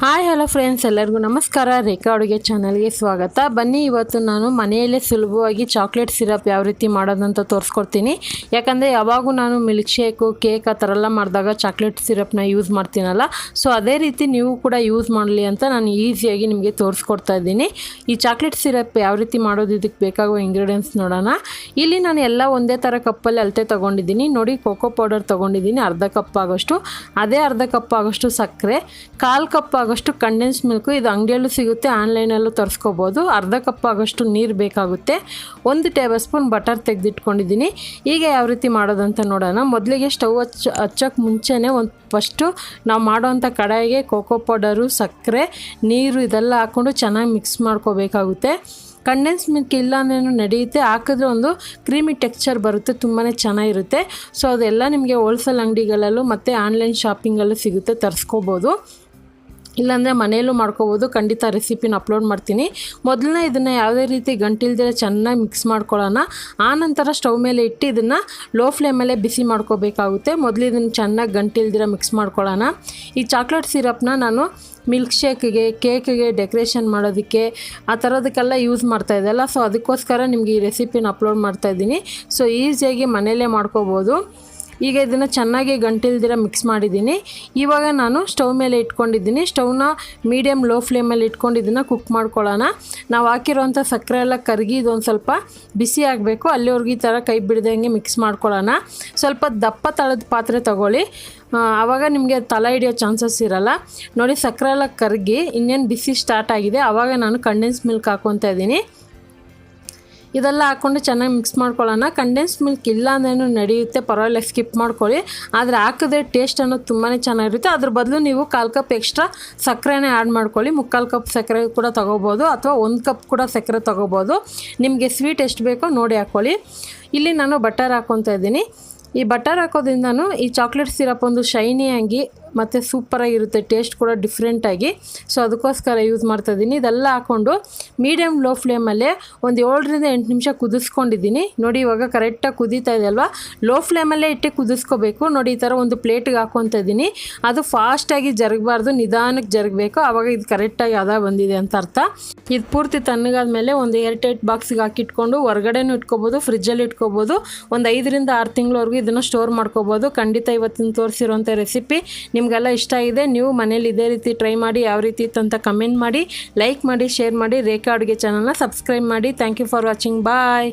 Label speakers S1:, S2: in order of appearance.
S1: Hi hello friends, ಎಲ್ಲರಿಗೂ ನಮಸ್ಕಾರ. ರೇಖಾ ಅಡುಗೆ ಚಾನಲ್ಗೆ ಸ್ವಾಗತ. ಬನ್ನಿ, ಇವತ್ತು ನಾನು ಮನೆಯಲ್ಲೇ ಸುಲಭವಾಗಿ ಚಾಕ್ಲೇಟ್ ಸಿರಪ್ ಯಾವ ರೀತಿ ಮಾಡೋದಂತ ತೋರಿಸ್ಕೊಡ್ತೀನಿ. ಯಾಕಂದರೆ ಯಾವಾಗೂ ನಾನು ಮಿಲ್ಕ್ ಶೇಕು, ಕೇಕ್ ಆ ಥರ ಎಲ್ಲ ಮಾಡಿದಾಗ ಚಾಕ್ಲೇಟ್ ಸಿರಪ್ನ ಯೂಸ್ ಮಾಡ್ತೀನಲ್ಲ, ಸೊ ಅದೇ ರೀತಿ ನೀವು ಕೂಡ ಯೂಸ್ ಮಾಡಲಿ ಅಂತ ನಾನು ಈಸಿಯಾಗಿ ನಿಮಗೆ ತೋರಿಸ್ಕೊಡ್ತಾ ಇದ್ದೀನಿ. ಈ ಚಾಕ್ಲೇಟ್ ಸಿರಪ್ ಯಾವ ರೀತಿ ಮಾಡೋದು, ಇದಕ್ಕೆ ಬೇಕಾಗುವ ಇಂಗ್ರೀಡಿಯೆಂಟ್ಸ್ ನೋಡೋಣ. ಇಲ್ಲಿ ನಾನು ಎಲ್ಲ ಒಂದೇ ಥರ ಕಪ್ಪಲ್ಲಿ ಅಳತೆ ತೊಗೊಂಡಿದ್ದೀನಿ. ನೋಡಿ, ಕೋಕೋ ಪೌಡರ್ ತೊಗೊಂಡಿದ್ದೀನಿ ಅರ್ಧ ಕಪ್ ಆಗೋಷ್ಟು. ಅದೇ ಅರ್ಧ ಕಪ್ ಆಗೋಷ್ಟು ಸಕ್ಕರೆ, 1/4 ಕಪ್ ಆಗೋಷ್ಟು ಕಂಡೆನ್ಸ್ ಮಿಲ್ಕು. ಇದು ಅಂಗಡಿಯಲ್ಲೂ ಸಿಗುತ್ತೆ, ಆನ್ಲೈನಲ್ಲೂ ತರಿಸ್ಕೋಬೋದು. ಅರ್ಧ ಕಪ್ ಆಗೋಷ್ಟು ನೀರು ಬೇಕಾಗುತ್ತೆ. 1 ಟೇಬಲ್ ಸ್ಪೂನ್ ಬಟರ್ ತೆಗೆದಿಟ್ಕೊಂಡಿದ್ದೀನಿ. ಈಗ ಯಾವ ರೀತಿ ಮಾಡೋದಂತ ನೋಡೋಣ. ಮೊದಲಿಗೆ ಸ್ಟವ್ ಹಚ್ಚೋಕ್ಕೆ ಮುಂಚೆನೇ ಫಸ್ಟು ನಾವು ಮಾಡೋವಂಥ ಕಡಾಯಿಗೆ ಕೋಕೋ ಪೌಡರು, ಸಕ್ಕರೆ, ನೀರು ಇದೆಲ್ಲ ಹಾಕ್ಕೊಂಡು ಚೆನ್ನಾಗಿ ಮಿಕ್ಸ್ ಮಾಡ್ಕೋಬೇಕಾಗುತ್ತೆ. ಕಂಡೆನ್ಸ್ ಮಿಲ್ಕ್ ಇಲ್ಲ ಅಂದ್ರೂ ನಡೆಯುತ್ತೆ, ಹಾಕಿದ್ರೆ ಒಂದು ಕ್ರೀಮಿ ಟೆಕ್ಸ್ಚರ್ ಬರುತ್ತೆ, ತುಂಬಾ ಚೆನ್ನಾಗಿರುತ್ತೆ. ಸೊ ಅದೆಲ್ಲ ನಿಮಗೆ ಹೋಲ್ಸೇಲ್ ಅಂಗಡಿಗಳಲ್ಲೂ ಮತ್ತು ಆನ್ಲೈನ್ ಶಾಪಿಂಗಲ್ಲೂ ಸಿಗುತ್ತೆ, ತರಿಸ್ಕೋಬೋದು. ಇಲ್ಲಾಂದರೆ ಮನೆಯಲ್ಲೂ ಮಾಡ್ಕೋಬೋದು. ಖಂಡಿತ ರೆಸಿಪಿನ ಅಪ್ಲೋಡ್ ಮಾಡ್ತೀನಿ. ಮೊದಲನೇ ಇದನ್ನು ಯಾವುದೇ ರೀತಿ ಗಂಟಿಲ್ದಿರ ಚೆನ್ನಾಗಿ ಮಿಕ್ಸ್ ಮಾಡ್ಕೊಳ್ಳೋಣ. ಆನಂತರ ಸ್ಟವ್ ಮೇಲೆ ಇಟ್ಟು ಇದನ್ನು ಲೋ ಫ್ಲೇಮಲ್ಲೇ ಬಿಸಿ ಮಾಡ್ಕೋಬೇಕಾಗುತ್ತೆ. ಮೊದಲು ಇದನ್ನು ಚೆನ್ನಾಗಿ ಗಂಟಿಲ್ದಿರ ಮಿಕ್ಸ್ ಮಾಡ್ಕೊಳ್ಳೋಣ. ಈ ಚಾಕ್ಲೇಟ್ ಸಿರಪ್ನ ನಾನು ಮಿಲ್ಕ್ ಶೇಕಿಗೆ, ಕೇಕಿಗೆ ಡೆಕೋರೇಷನ್ ಮಾಡೋದಕ್ಕೆ ಆ ಥರದಕ್ಕೆಲ್ಲ ಯೂಸ್ ಮಾಡ್ತಾಯಿದ್ದೆಲ್ಲ. ಸೊ ಅದಕ್ಕೋಸ್ಕರ ನಿಮಗೆ ಈ ರೆಸಿಪಿನ ಅಪ್ಲೋಡ್ ಮಾಡ್ತಾಯಿದ್ದೀನಿ. ಸೊ ಈಸಿಯಾಗಿ ಮನೆಯಲ್ಲೇ ಮಾಡ್ಕೋಬೋದು. ಈಗ ಇದನ್ನು ಚೆನ್ನಾಗಿ ಗಂಟಿಲ್ದಿರ ಮಿಕ್ಸ್ ಮಾಡಿದ್ದೀನಿ. ಇವಾಗ ನಾನು ಸ್ಟವ್ ಮೇಲೆ ಇಟ್ಕೊಂಡಿದ್ದೀನಿ. ಸ್ಟವ್ನ ಮೀಡಿಯಮ್ ಲೋ ಫ್ಲೇಮಲ್ಲಿ ಇಟ್ಕೊಂಡು ಇದನ್ನು ಕುಕ್ ಮಾಡ್ಕೊಳ್ಳೋಣ. ನಾವು ಹಾಕಿರೋಂಥ ಸಕ್ಕರೆ ಎಲ್ಲ ಕರಗಿ ಇದೊಂದು ಸ್ವಲ್ಪ ಬಿಸಿ ಆಗಬೇಕು. ಅಲ್ಲಿವರೆಗೂ ಈ ಥರ ಕೈ ಬಿಡ್ದಂಗೆ ಮಿಕ್ಸ್ ಮಾಡ್ಕೊಳ್ಳೋಣ. ಸ್ವಲ್ಪ ದಪ್ಪ ತಳದ ಪಾತ್ರೆ ತೊಗೊಳ್ಳಿ, ಆವಾಗ ನಿಮಗೆ ತಲೆ ಹಿಡಿಯೋ ಚಾನ್ಸಸ್ ಇರೋಲ್ಲ. ನೋಡಿ, ಸಕ್ಕರೆ ಎಲ್ಲ ಕರಗಿ ಇನ್ನೇನು ಬಿಸಿ ಸ್ಟಾರ್ಟ್ ಆಗಿದೆ. ಆವಾಗ ನಾನು ಕಂಡೆನ್ಸ್ ಮಿಲ್ಕ್ ಹಾಕ್ಕೊತಾ ಇದ್ದೀನಿ. ಇದೆಲ್ಲ ಹಾಕ್ಕೊಂಡು ಚೆನ್ನಾಗಿ ಮಿಕ್ಸ್ ಮಾಡ್ಕೊಳ್ಳೋಣ. ಕಂಡೆನ್ಸ್ ಮಿಲ್ಕ್ ಇಲ್ಲ ಅಂದ್ರೂ ನಡೆಯುತ್ತೆ, ಪರವಾಗಿಲ್ಲ, ಸ್ಕಿಪ್ ಮಾಡ್ಕೊಳ್ಳಿ. ಆದರೆ ಹಾಕಿದ್ರೆ ಟೇಸ್ಟ್ ಅನ್ನೋದು ತುಂಬಾ ಚೆನ್ನಾಗಿರುತ್ತೆ. ಅದ್ರ ಬದಲು ನೀವು 1/4 ಕಪ್ ಎಕ್ಸ್ಟ್ರಾ ಸಕ್ಕರೆನೇ ಆ್ಯಡ್ ಮಾಡ್ಕೊಳ್ಳಿ. 3/4 ಕಪ್ ಸಕ್ಕರೆ ಕೂಡ ತೊಗೋಬೋದು, ಅಥವಾ 1 ಕಪ್ ಕೂಡ ಸಕ್ಕರೆ ತೊಗೋಬೋದು. ನಿಮಗೆ ಸ್ವೀಟ್ ಎಷ್ಟು ಬೇಕೋ ನೋಡಿ ಹಾಕ್ಕೊಳ್ಳಿ. ಇಲ್ಲಿ ನಾನು ಬಟರ್ ಹಾಕ್ಕೊತಾ ಇದ್ದೀನಿ. ಈ ಬಟರ್ ಹಾಕೋದ್ರಿಂದನೂ ಈ ಚಾಕ್ಲೇಟ್ ಸಿರಪ್ ಒಂದು ಶೈನಿಯಾಗಿ ಮತ್ತು ಸೂಪರಾಗಿರುತ್ತೆ, ಟೇಸ್ಟ್ ಕೂಡ ಡಿಫ್ರೆಂಟಾಗಿ. ಸೊ ಅದಕ್ಕೋಸ್ಕರ ಯೂಸ್ ಮಾಡ್ತಾಯಿದ್ದೀನಿ. ಇದೆಲ್ಲ ಹಾಕ್ಕೊಂಡು ಮೀಡಿಯಮ್ ಲೋ ಫ್ಲೇಮಲ್ಲೇ ಒಂದು 7ರಿಂದ 8 ನಿಮಿಷ ಕುದಿಸ್ಕೊಂಡಿದ್ದೀನಿ. ನೋಡಿ, ಇವಾಗ ಕರೆಕ್ಟಾಗಿ ಕುದೀತಾ ಇದೆ ಅಲ್ವಾ. ಲೋ ಫ್ಲೇಮಲ್ಲೇ ಇಟ್ಟೆ ಕುದಿಸ್ಕೋಬೇಕು. ನೋಡಿ, ಈ ಥರ ಒಂದು ಪ್ಲೇಟಿಗೆ ಹಾಕ್ಕೊತಾ ಇದ್ದೀನಿ. ಅದು ಫಾಸ್ಟಾಗಿ ಜರಗಬಾರ್ದು, ನಿಧಾನಕ್ಕೆ ಜರಗಬೇಕು. ಆವಾಗ ಇದು ಕರೆಕ್ಟಾಗಿ ಹದ ಬಂದಿದೆ ಅಂತ ಅರ್ಥ. ಇದು ಪೂರ್ತಿ ತಣ್ಣಗಾದ್ಮೇಲೆ ಒಂದು ಏರ್ಟೈಟ್ ಬಾಕ್ಸಿಗೆ ಹಾಕಿಟ್ಕೊಂಡು ಹೊರಗಡೆನೂ ಇಟ್ಕೋಬೋದು, ಫ್ರಿಜ್ಜಲ್ಲಿ ಇಟ್ಕೋಬೋದು. ಒಂದು 5ರಿಂದ 6 ತಿಂಗಳವರೆಗೂ ಇದನ್ನು ಸ್ಟೋರ್ ಮಾಡ್ಕೋಬೋದು. ಖಂಡಿತ ಇವತ್ತಿನ ತೋರಿಸಿರೋಂಥ ರೆಸಿಪಿ ನಿಮಗೆಲ್ಲ ಇಷ್ಟ ಆಗಿದೆ. ನೀವು ಮನೇಲಿ ಇದೇ ರೀತಿ ಟ್ರೈ ಮಾಡಿ, ಯಾವ ರೀತಿ ಇತ್ತು ಅಂತ ಕಮೆಂಟ್ ಮಾಡಿ, ಲೈಕ್ ಮಾಡಿ, ಶೇರ್ ಮಾಡಿ. ರೇಖಾ ಅಡುಗೆ ಚಾನಲ್ನ ಸಬ್ಸ್ಕ್ರೈಬ್ ಮಾಡಿ. Thank you for watching. Bye.